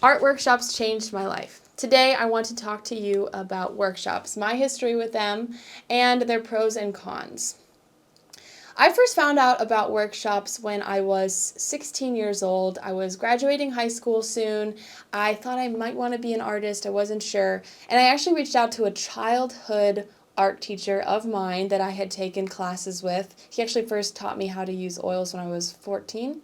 Art workshops changed my life. Today, I want to talk to you about workshops, my history with them, and their pros and cons. I first found out about workshops when I was 16 years old. I was graduating high school soon. I thought I might want to be an artist. I wasn't sure. And I actually reached out to a childhood art teacher of mine that I had taken classes with. He actually first taught me how to use oils when I was 14.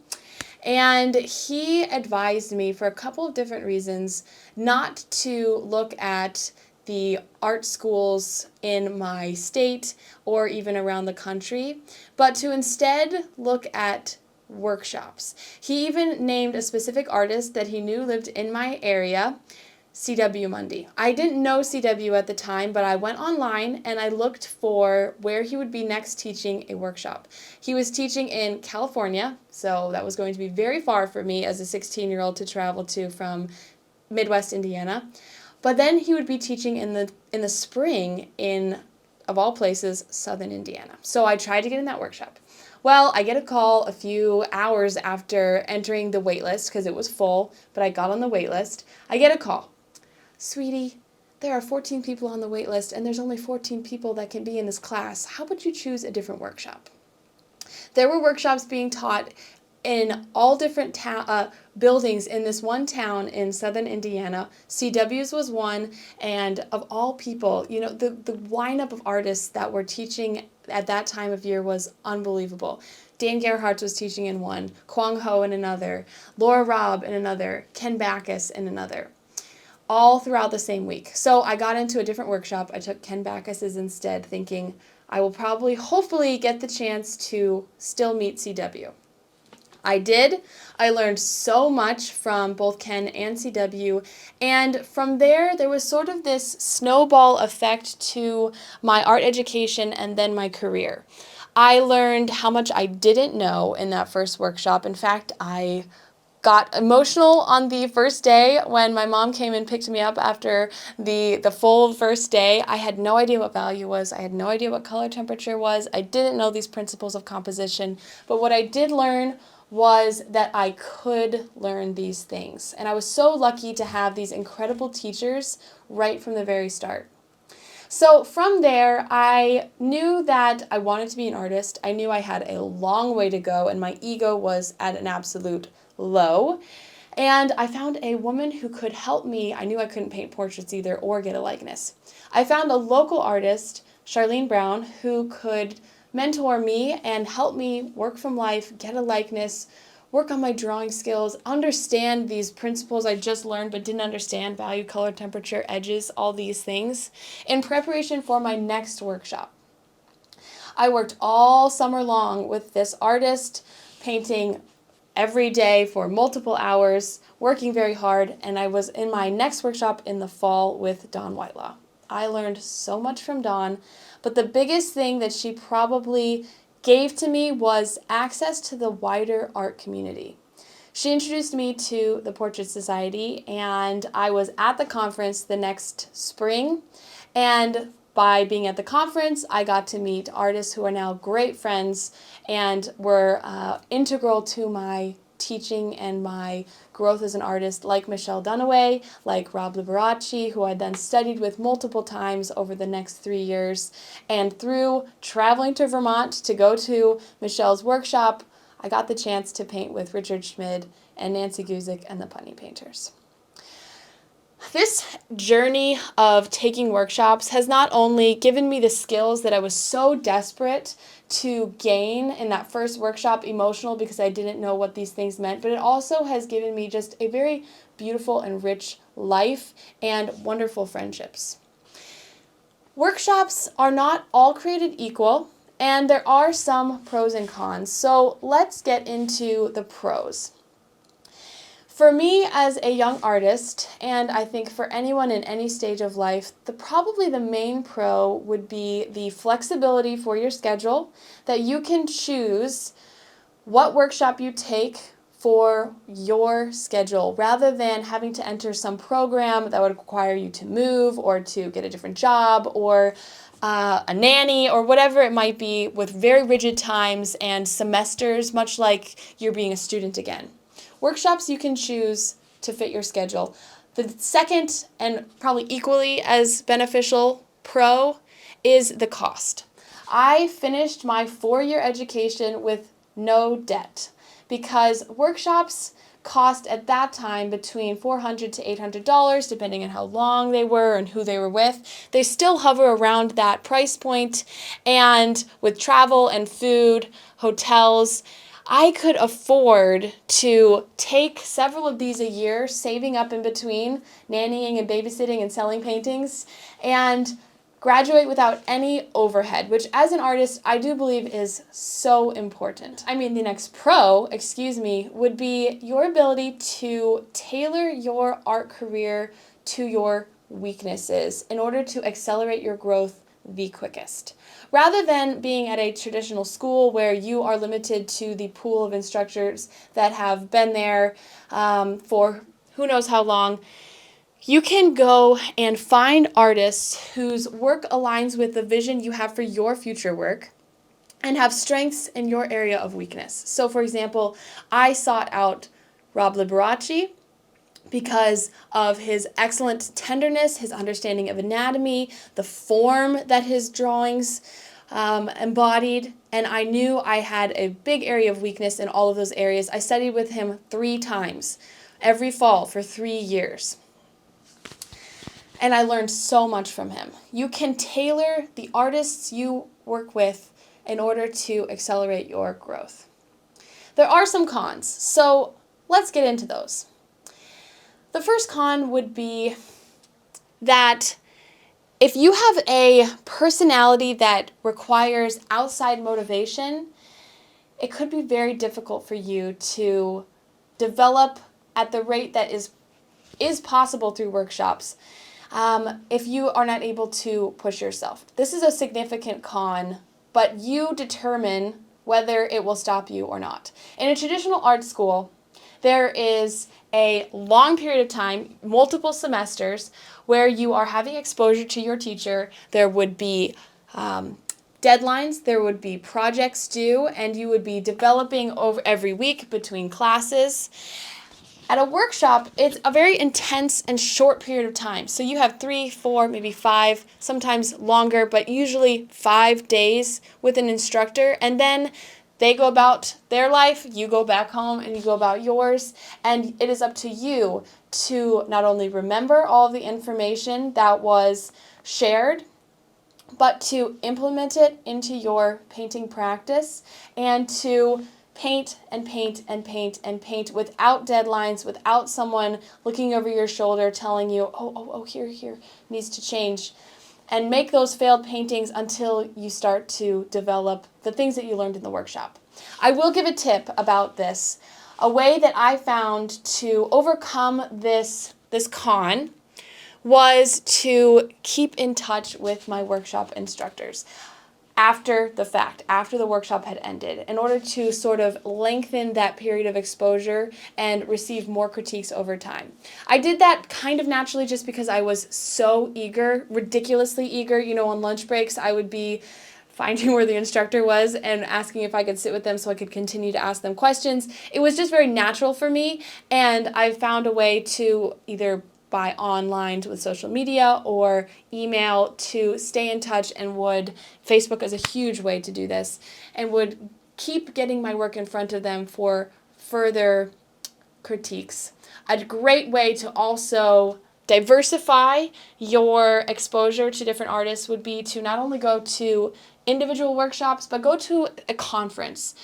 And he advised me for a couple of different reasons not to look at the art schools in my state or even around the country, but to instead look at workshops. He even named a specific artist that he knew lived in my area, C.W. Mundy. I didn't know C.W. at the time, but I went online and I looked for where he would be next teaching a workshop. He was teaching in California, so that was going to be very far for me as a 16-year-old to travel to from Midwest Indiana. But then he would be teaching in the spring in, of all places, Southern Indiana. So I tried to get in that workshop. Well, I get a call a few hours after entering the wait list because it was full, but I got on the wait list. I get a call. Sweetie, there are 14 people on the wait list and there's only 14 people that can be in this class. How would you choose a different workshop? There were workshops being taught in all different buildings in this one town in southern Indiana. CW's was one, and of all people, the lineup of artists that were teaching at that time of year was unbelievable. Dan Gerhardt was teaching in one, Kwang Ho in another, Laura Robb in another, Ken Backus in another, all throughout the same week. So I got into a different workshop. I took Ken Backus's instead, thinking I will probably, hopefully, get the chance to still meet CW. I did. I learned so much from both Ken and CW, and from there was sort of this snowball effect to my art education and then my career. I learned how much I didn't know in that first workshop. In fact, I got emotional on the first day when my mom came and picked me up after the full first day. I had no idea what value was. I had no idea what color temperature was. I didn't know these principles of composition. But what I did learn was that I could learn these things. And I was so lucky to have these incredible teachers right from the very start. So from there, I knew that I wanted to be an artist. I knew I had a long way to go, and my ego was at an absolute low. And I found a woman who could help me. I knew I couldn't paint portraits either or get a likeness. I found a local artist, Charlene Brown, who could mentor me and help me work from life, get a likeness, work on my drawing skills, understand these principles I just learned but didn't understand, value, color, temperature, edges, all these things, in preparation for my next workshop. I worked all summer long with this artist, painting every day for multiple hours, working very hard, and I was in my next workshop in the fall with Dawn Whitelaw. I learned so much from Dawn, but the biggest thing that she probably gave to me was access to the wider art community. She introduced me to the Portrait Society, and I was at the conference the next spring, and by being at the conference, I got to meet artists who are now great friends and were integral to my teaching and my growth as an artist, like Michelle Dunaway, like Rob Liberace, who I then studied with multiple times over the next 3 years. And through traveling to Vermont to go to Michelle's workshop, I got the chance to paint with Richard Schmid and Nancy Guzik and the Putney Painters. This journey of taking workshops has not only given me the skills that I was so desperate to gain in that first workshop, emotional because I didn't know what these things meant, but it also has given me just a very beautiful and rich life and wonderful friendships. Workshops are not all created equal, and there are some pros and cons. So let's get into the pros. For me as a young artist, and I think for anyone in any stage of life, probably the main pro would be the flexibility for your schedule, that you can choose what workshop you take for your schedule rather than having to enter some program that would require you to move or to get a different job or a nanny or whatever it might be, with very rigid times and semesters, much like you're being a student again. Workshops you can choose to fit your schedule. The second, and probably equally as beneficial pro, is the cost. I finished my 4-year education with no debt because workshops cost at that time between $400 to $800, depending on how long they were and who they were with. They still hover around that price point, and with travel and food, hotels, I could afford to take several of these a year, saving up in between, nannying and babysitting and selling paintings, and graduate without any overhead, which as an artist, I do believe is so important. The next pro, would be your ability to tailor your art career to your weaknesses in order to accelerate your growth the quickest. Rather than being at a traditional school where you are limited to the pool of instructors that have been there for who knows how long, you can go and find artists whose work aligns with the vision you have for your future work and have strengths in your area of weakness. So, for example, I sought out Rob Liberace because of his excellent tenderness, his understanding of anatomy, the form that his drawings embodied, and I knew I had a big area of weakness in all of those areas. I studied with him 3 times, every fall for 3 years. And I learned so much from him. You can tailor the artists you work with in order to accelerate your growth. There are some cons, so let's get into those. The first con would be that if you have a personality that requires outside motivation, it could be very difficult for you to develop at the rate that is possible through workshops. If you are not able to push yourself. This is a significant con, but you determine whether it will stop you or not. In a traditional art school, there is a long period of time, multiple semesters, where you are having exposure to your teacher. There would be deadlines, there would be projects due, and you would be developing over every week between classes. At a workshop, it's a very intense and short period of time. So you have 3, 4, maybe 5, sometimes longer, but usually 5 days with an instructor. And then they go about their life, you go back home and you go about yours. And it is up to you to not only remember all of the information that was shared, but to implement it into your painting practice and to paint and paint and paint and paint without deadlines, without someone looking over your shoulder telling you, here, needs to change. And make those failed paintings until you start to develop the things that you learned in the workshop. I will give a tip about this. A way that I found to overcome this con was to keep in touch with my workshop instructors after the fact, after the workshop had ended, in order to sort of lengthen that period of exposure and receive more critiques over time. I did that kind of naturally just because I was so eager, ridiculously eager. On lunch breaks, I would be finding where the instructor was and asking if I could sit with them so I could continue to ask them questions. It was just very natural for me, and I found a way to either by online with social media or email to stay in touch, and Facebook is a huge way to do this, and would keep getting my work in front of them for further critiques. A great way to also diversify your exposure to different artists would be to not only go to individual workshops, but go to a conference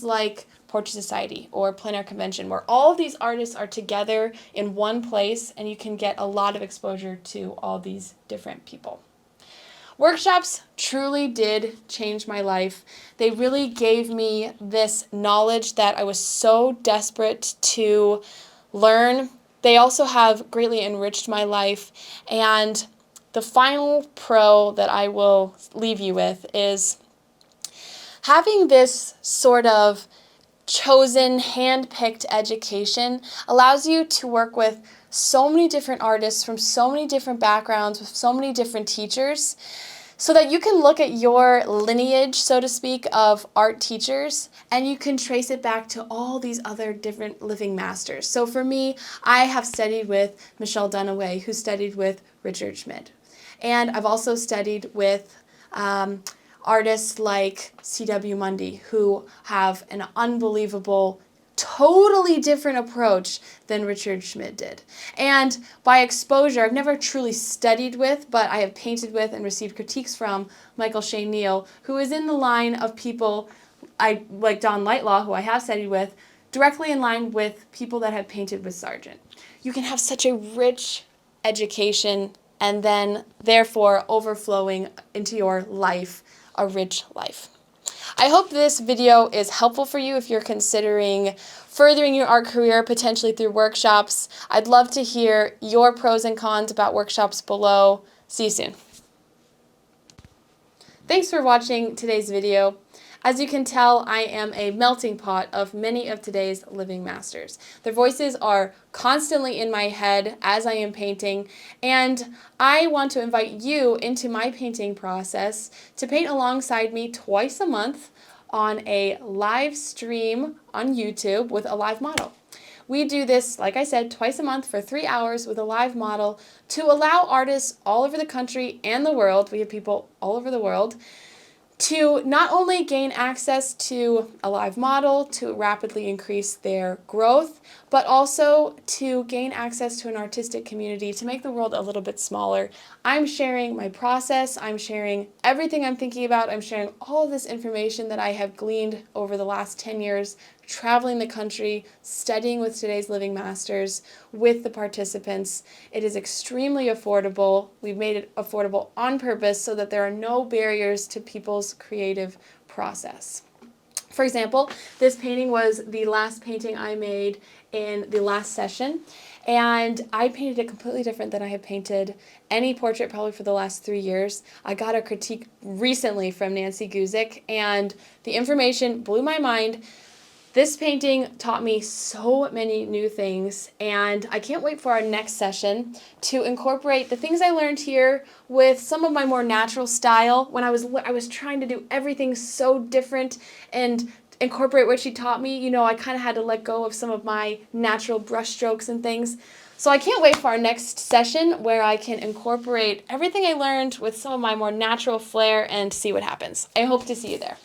like Portrait Society or Plein Air Convention, where all of these artists are together in one place and you can get a lot of exposure to all these different people. Workshops truly did change my life. They really gave me this knowledge that I was so desperate to learn. They also have greatly enriched my life. And the final pro that I will leave you with is having this sort of chosen, hand-picked education allows you to work with so many different artists from so many different backgrounds with so many different teachers so that you can look at your lineage, so to speak, of art teachers, and you can trace it back to all these other different living masters. So for me, I have studied with Michelle Dunaway, who studied with Richard Schmid. And I've also studied with artists like C.W. Mundy, who have an unbelievable, totally different approach than Richard Schmid did. And by exposure, I've never truly studied with, but I have painted with and received critiques from Michael Shane Neal, who is in the line of people like Don Lightlaw, who I have studied with, directly in line with people that have painted with Sargent. You can have such a rich education and then therefore overflowing into your life, a rich life. I hope this video is helpful for you if you're considering furthering your art career, potentially through workshops. I'd love to hear your pros and cons about workshops below. See you soon. Thanks for watching today's video. As you can tell, I am a melting pot of many of today's living masters. Their voices are constantly in my head as I am painting, and I want to invite you into my painting process to paint alongside me twice a month on a live stream on YouTube with a live model. We do this, like I said, twice a month for 3 hours with a live model to allow artists all over the country and the world, we have people all over the world, to not only gain access to a live model to rapidly increase their growth, but also to gain access to an artistic community to make the world a little bit smaller. I'm sharing my process, I'm sharing everything I'm thinking about, I'm sharing all of this information that I have gleaned over the last 10 years, traveling the country, studying with today's living masters, with the participants. It is extremely affordable. We've made it affordable on purpose so that there are no barriers to people's creative process. For example, this painting was the last painting I made in the last session, and I painted it completely different than I have painted any portrait probably for the last 3 years. I got a critique recently from Nancy Guzik, and the information blew my mind. This painting taught me so many new things, and I can't wait for our next session to incorporate the things I learned here with some of my more natural style. When I was trying to do everything so different and incorporate what she taught me, you know, I kind of had to let go of some of my natural brush strokes and things. So I can't wait for our next session where I can incorporate everything I learned with some of my more natural flair and see what happens. I hope to see you there.